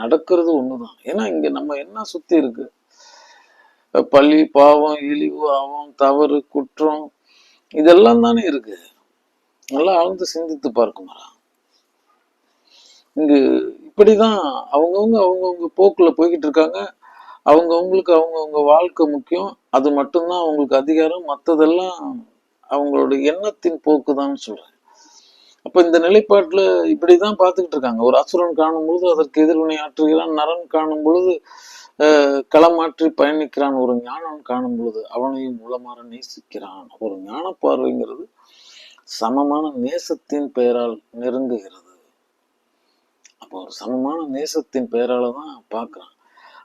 நடக்கிறது ஒண்ணுதான். ஏன்னா இங்க நம்ம என்ன சுத்தி இருக்கு, பழி, பாவம், இழிவு, அவம், தவறு, குற்றம், இதெல்லாம் தானே இருக்கு. நல்லா ஆழ்ந்து சிந்தித்து பார்க்குமாரா. இங்கு இப்படிதான் அவங்கவுங்க போக்குல போய்கிட்டு இருக்காங்க. அவங்கவுங்களுக்கு அவங்கவுங்க வாழ்க்கை முக்கியம். அது மட்டும்தான் அவங்களுக்கு அதிகாரம். மற்றதெல்லாம் அவங்களோட எண்ணத்தின் போக்குதான் சொல்றேன். அப்ப இந்த நிலைப்பாட்டுல இப்படிதான் பார்த்துக்கிட்டு இருக்காங்க. ஒரு அசுரன் காணும் பொழுது அதற்கு எதிர்வினை ஆற்றுகிறான். நரன் காணும் பொழுது களமாற்றி பயணிக்கிறான். ஒரு ஞானம் காணும் பொழுது அவனையும் உளமாற நேசிக்கிறான். ஒரு ஞான பார்வைங்கிறது சமமான நேசத்தின் பெயரால் நெருங்குகிறது. அப்போ ஒரு சமமான நேசத்தின் பெயரால தான் பார்க்கிறான்.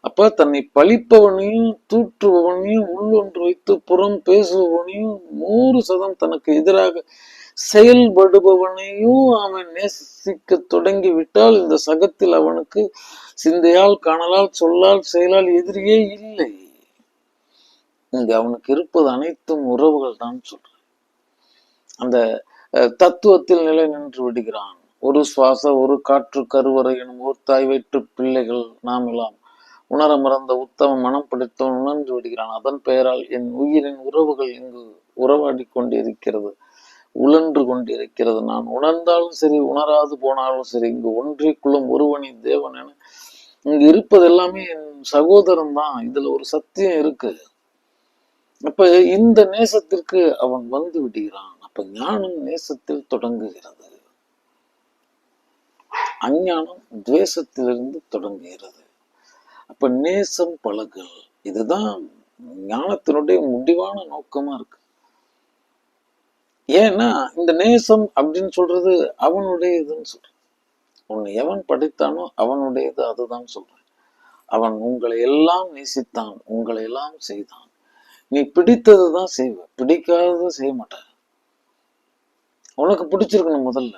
அப்ப தன்னை பழிப்பவனையும் தூற்றுபவனையும் உள்ளொன்று வைத்து புறம் பேசுபவனையும் 100% தனக்கு எதிராக செயல்படுபவனையும் அவன் நேசிக்க தொடங்கி விட்டால் இந்த சகத்தில் அவனுக்கு சிந்தையால், காணலால், சொல்லால், செயலால் எதிரியே இல்லை. இங்க அவனுக்கு இருப்பது அனைத்தும் உறவுகள் தான் சொல்றேன். அந்த தத்துவத்தில் நிலை நின்று விடுகிறான். ஒரு சுவாச ஒரு காற்று கருவறை எனும் ஓர் தாய் வயிற்று பிள்ளைகள் நாம் எல்லாம் உணர மறந்த உத்தம மனம் படைத்தவன் உணர்ந்து விடுகிறான். அதன் பெயரால் என் உயிரின் உறவுகள் இங்கு உறவாடி கொண்டிருக்கிறது, உழன்று கொண்டிருக்கிறது. நான் உணர்ந்தாலும் சரி, உணராது போனாலும் சரி, இங்கு ஒன்றிக்குள்ளும் ஒருவனி தேவன் என இங்கு இருப்பது எல்லாமே என் சகோதரன் தான். இதுல ஒரு சத்தியம் இருக்கு. அப்ப இந்த நேசத்திற்கு அவன் வந்து விடுகிறான். அப்ப ஞானம் நேசத்தில் தொடங்குகிறது, அஞ்ஞானம் துவேஷத்திலிருந்து தொடங்குகிறது. அப்ப நேசம் பழகல், இதுதான் ஞானத்தினுடைய முடிவான நோக்கமா இருக்கு. ஏன்னா இந்த நேசம் அப்படின்னு சொல்றது அவனுடைய இதுன்னு சொல்றேன். உன்னை எவன் படைத்தானோ அவனுடையது, அதுதான் சொல்றேன். அவன் உங்களை எல்லாம் நேசித்தான், உங்களை எல்லாம் செய்தான். நீ பிடித்தது தான் செய்வ, பிடிக்காததை செய்ய மாட்ட. உனக்கு பிடிச்சிருக்கணும் முதல்ல.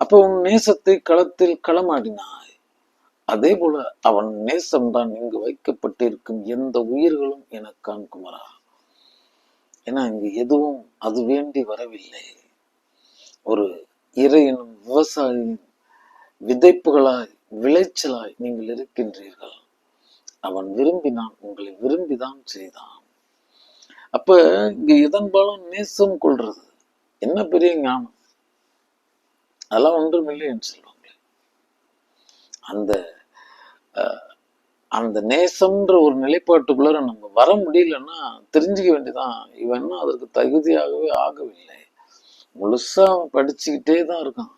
அப்ப உன் நேசத்தை களத்தில் களமாடினாய். அதே போல அவன் நேசம்தான் இங்கு வைக்கப்பட்டிருக்கும் எந்த உயிர்களும் என காண்குமரா. ஏன்னா இங்கு எதுவும் அது வேண்டி வரவில்லை. ஒரு இறை எனும் விவசாயியின் விதைப்புகளாய், விளைச்சலாய் நீங்கள் இருக்கின்றீர்கள். அவன் விரும்பினான், உங்களை விரும்பிதான் செய்தான். அப்ப இங்க இதன்பாலும் நேசம் கொள்றது என்ன பெரிய ஞானம். அதெல்லாம் ஒன்றும் இல்லை என்று சொல்லுவாங்க. அந்த அந்த நேசம்ன்ற ஒரு நிலைப்பாட்டுக்குள்ள நம்ம வர முடியலன்னா தெரிஞ்சுக்க வேண்டியதான், இவன் அதற்கு தகுதியாகவே ஆகவில்லை. முழுசா அவன் படிச்சுக்கிட்டே தான் இருக்கான்,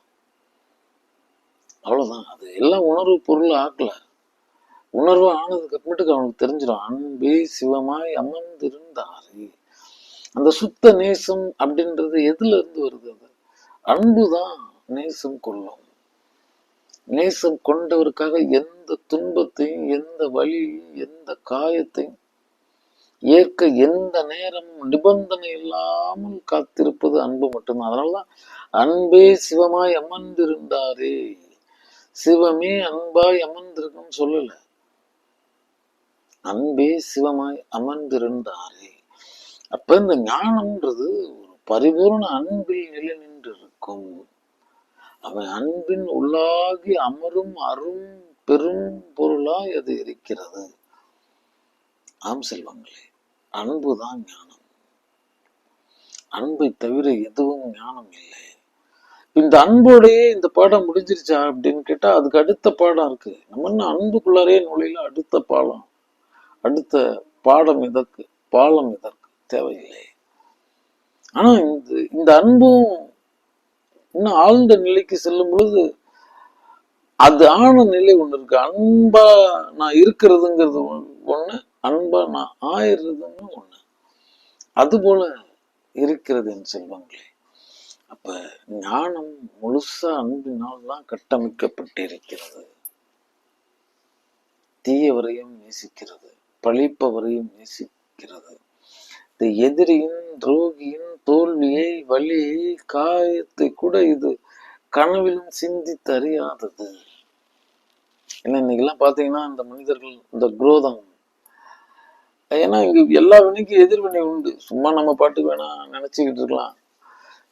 அவ்வளவுதான். அது எல்லாம் உணர்வு பொருள் ஆக்கல. உணர்வு ஆனதுக்கு அப்புறமேட்டுக்கு அவனுக்கு தெரிஞ்சிடும். அன்பே சிவமாய் அமர்ந்திருந்தாரு. அந்த சுத்த நேசம் அப்படின்றது எதுல இருந்து வருது? அது அன்புதான் நேசம் கொள்ளும். நேசம் கொண்டவருக்காக எந்த துன்பத்தையும், எந்த வழியையும், எந்த காயத்தையும் ஏற்க எந்த நேரமும் நிபந்தனை இல்லாமல் காத்திருப்பது அன்பு மட்டும்தான். அதனாலதான் அன்பே சிவமாய் அமர்ந்திருந்தாரே, சிவமே அன்பாய் அமர்ந்திருக்குன்னு சொல்லல, அன்பே சிவமாய் அமர்ந்திருந்தாரே. அப்ப இந்த ஞானம்ன்றது ஒரு பரிபூர்ண அன்பில் நிலை நின்று இருக்கும். அவன் அன்பின் உள்ளாகி அமரும் அரும் பெரும் பொருளாய் அது இருக்கிறது. ஆம் செல்வங்களே, அன்புதான் ஞானம். அன்பை தவிர எதுவும் ஞானம் இல்லை. இந்த அன்போடையே இந்த பாடம் முடிஞ்சிருச்சா அப்படின்னு கேட்டா அதுக்கு அடுத்த பாடம் இருக்கு. நம்ம என்ன அன்புக்குள்ளாரே நுழையில அடுத்த பாடம், அடுத்த பாடம் இதற்கு, பாலம் இதற்கு தேவையில்லை. ஆனா இந்த அன்பும் இன்னும் ஆழ்ந்த நிலைக்கு செல்லும் பொழுது அது ஆன நிலை ஒண்ணு இருக்கு. அன்பா நான் இருக்கிறதுங்கிறது ஒண்ணு, அன்பா நான் ஆயிடுறதுன்னு ஒண்ணு. அது போல இருக்கிறது என் செல்வங்களே. அப்ப ஞானம் முழுசா அன்பினால் தான் கட்டமைக்கப்பட்டிருக்கிறது. தீயவரையும் நேசிக்கிறது, பழிப்பவரையும் நேசிக்கிறது. இந்த எதிரியின் துரோகியின் தோல்வியை, வலியை, காயத்தை கூட இது கனவிலும் சிந்தித்து அறியாதது. ஏன்னா இன்னைக்கெல்லாம் பாத்தீங்கன்னா இந்த மனிதர்கள் இந்த குரோதம், ஏன்னா இங்க எல்லா வினைக்கும் எதிர்வினை உண்டு. சும்மா நம்ம பாட்டுக்கு வேணா நினைச்சுக்கிட்டு இருக்கலாம்.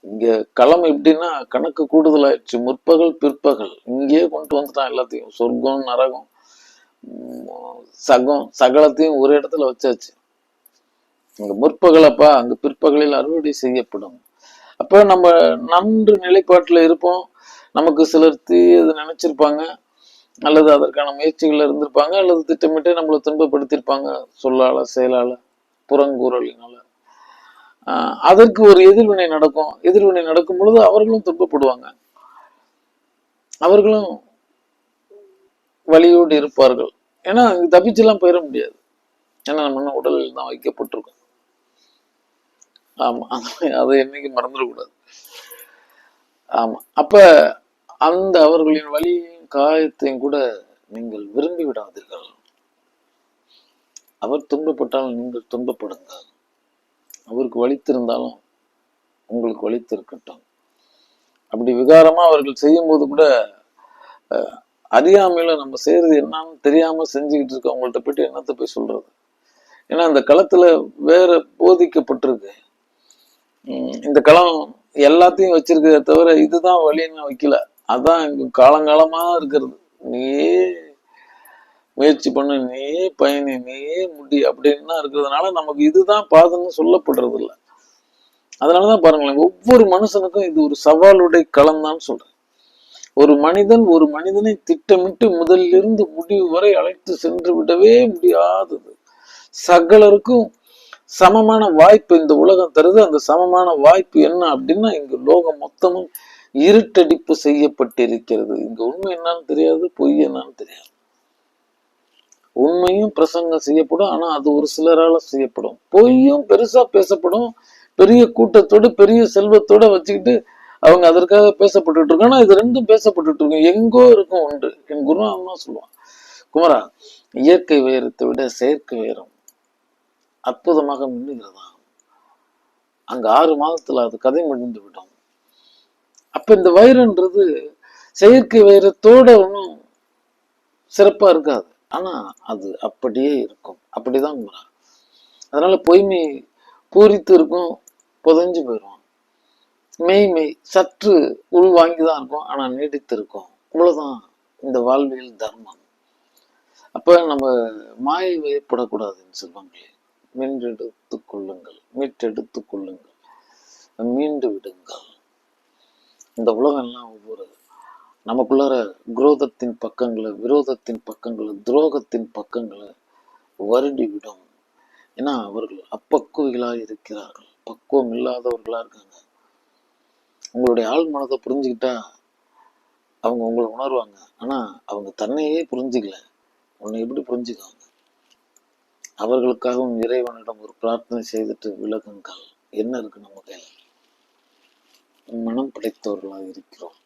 இங்க களம் எப்படின்னா கணக்கு கூடுதலாயிடுச்சு. முற்பகல் பிற்பகல் இங்கேயே கொண்டு வந்துட்டான் எல்லாத்தையும். சொர்க்கம் நரகம் சகலத்தையும் ஒரு இடத்துல வச்சாச்சு. அங்க முற்பகலப்பா, அங்கு பிற்பகலில் அறுவடை செய்யப்படும். அப்ப நம்ம நன்று நிலைப்பாட்டுல இருப்போம். நமக்கு சிலர் தீயது நினைச்சிருப்பாங்க, அல்லது அதற்கான முயற்சிகள் இருந்திருப்பாங்க, அல்லது திட்டமிட்டு நம்மளை துன்பப்படுத்தியிருப்பாங்க, சொல்லால செயலால புறங்கூறலினால. அதற்கு ஒரு எதிர்வினை நடக்கும். எதிர்வினை நடக்கும் பொழுது அவர்களும் துன்பப்படுவாங்க, அவர்களும் வலியோடு இருப்பார்கள். ஏன்னா தப்பிச்செல்லாம் போயிட முடியாது. ஏன்னா நம்ம உடலில் தான் வைக்கப்பட்டிருக்கோம். ஆமா, அதை என்னைக்கு மறந்துடக்கூடாது. ஆமா, அப்ப அந்த அவர்களின் வலியையும் காயத்தையும் கூட நீங்கள் விரும்பி விடாதீர்கள். அவர் துன்பப்பட்டால் நீங்கள் துன்பப்படுங்கள். அவருக்கு வலித்திருந்தாலும் உங்களுக்கு வலித்திருக்கட்டும். அப்படி விகாரமா அவர்கள் செய்யும் போது கூட அறியாமையில நம்ம செய்யறது என்னன்னு தெரியாம செஞ்சுக்கிட்டு இருக்கவங்கள்ட்ட போயிட்டு என்னத்தை போய் சொல்றது? ஏன்னா அந்த களத்துல வேற போதிக்கப்பட்டிருக்கு. இந்த களம் எல்லாத்தையும் வச்சிருக்கிறத தவிர இதுதான் வழின்னு வைக்கல. அதான் இங்க காலங்காலமா இருக்கிறது. நீயே முயற்சி பண்ணு, நீயே பயணி, நீயே முடி அப்படின்னா இருக்கிறதுனால நமக்கு இதுதான் பாதம்னு சொல்லப்படுறது இல்லை. அதனாலதான் பாருங்களேன், ஒவ்வொரு மனுஷனுக்கும் இது ஒரு சவாலுடைய களம் தான் சொல்றேன். ஒரு மனிதனை திட்டமிட்டு முதலிலிருந்து முடிவு வரை அழைத்து சென்று விடவே முடியாதது. சகலருக்கும் சமமான வாய்ப்பு இந்த உலகம் தருது. அந்த சமமான வாய்ப்பு என்ன அப்படின்னா, இங்கு லோகம் மொத்தமும் இருட்டடிப்பு செய்யப்பட்டிருக்கிறது. இங்க உண்மை என்னன்னு தெரியாது, பொய் என்னன்னு தெரியாது. உண்மையும் பிரசங்கம் செய்யப்படும், ஆனா அது ஒரு சிலரால செய்யப்படும். பொய்யும் பெருசா பேசப்படும், பெரிய கூட்டத்தோடு பெரிய செல்வத்தோட வச்சுக்கிட்டு அவங்க அதற்காக பேசப்பட்டு இருக்கு. ஆனா இது ரெண்டும் பேசப்பட்டு இருக்கும், எங்கோ இருக்கும் உண்டு. என் குரு அம்மா சொல்லுவான், குமரா, இயற்கை வைரத்தை விட செயற்கை வைரம் அற்புதமாக மின்னுகிறதா. அங்க 6 மாதத்துல அது கதை முடிந்து விடும். அப்ப இந்த வைரன்றது செயற்கை வைரத்தோட ஒன்றும் சிறப்பா இருக்காது, ஆனா அது அப்படியே இருக்கும். அப்படிதான் குமரா. அதனால பொய்மை பூரித்து இருக்கும், புதைஞ்சு போயிடும். மெய்மை சற்று உள் வாங்கிதான் இருக்கும், ஆனா நீடித்து இருக்கும். இவ்வளவுதான் இந்த வாழ்வியல் தர்மம். அப்ப நம்ம மாயை வயப்படக்கூடாதுன்னு சொல்லுவாங்களே, மீண்டெடுத்துக் கொள்ளுங்கள், மீட்டெடுத்துக் கொள்ளுங்கள், மீண்டு விடுங்கள். இந்த உலகம் எல்லாம் ஒவ்வொரு நமக்குள்ளார குரோதத்தின் பக்கங்களை, விரோதத்தின் பக்கங்களை, துரோகத்தின் பக்கங்களை வருடி விடும். ஏன்னா அவர்கள் அப்பக்குவிகளா இருக்கிறார்கள், பக்குவம் இல்லாதவர்களா இருக்காங்க. உங்களுடைய ஆள் மனதை புரிஞ்சுக்கிட்டா அவங்க உங்களை உணர்வாங்க. ஆனா அவங்க தன்னையே புரிஞ்சுக்கல, உன்னை எப்படி புரிஞ்சுக்காங்க? அவர்களுக்காகவும் இறைவனிடம் ஒரு பிரார்த்தனை செய்துட்டு விலகுங்கள். என்ன இருக்கு நம்ம கையில்? மனம் படைத்தவர்களாக இருக்கிறோம்.